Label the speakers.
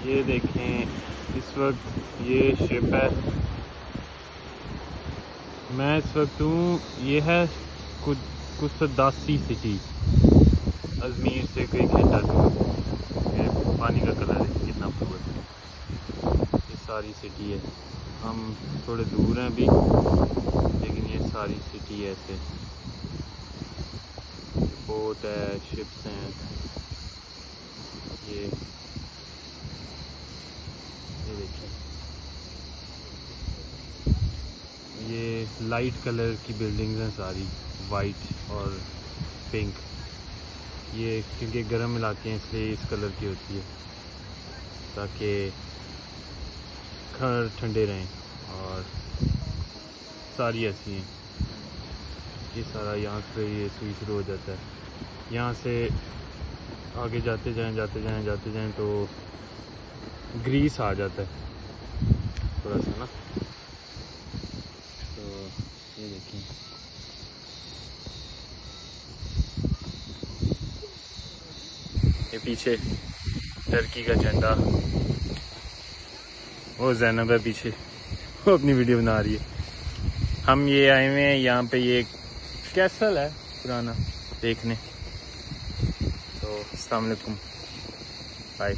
Speaker 1: ये देखें इस वक्त ये शिप है, मैं इस वक्त हूँ, ये है कुस्तदासी सिटी, अजमेर से कोई घंटा दूर। ये पानी का कलर है कितना ब्लू है, ये सारी सिटी है। हम थोड़े दूर हैं अभी, लेकिन ये सारी सिटी है। ऐसे बोट है, शिप्स हैं, ये देखिए, ये लाइट कलर की बिल्डिंग्स हैं सारी, वाइट और पिंक। ये क्योंकि गर्म इलाके हैं इसलिए इस कलर की होती है, ताकि घर ठंडे रहें। और सारी ऐसी हैं। ये सारा यहाँ से ये सुई शुरू हो जाता है। यहाँ से आगे जाते जाएं तो ग्रीस आ जाता है थोड़ा सा ना। तो ये देखिए, ये पीछे टर्की का झंडा, वो ज़ैनब है पीछे, वो अपनी वीडियो बना रही है। हम ये आए हुए हैं यहाँ पे, ये कैसल है पुराना देखने। तो अस्सलाम वालेकुम, बाय।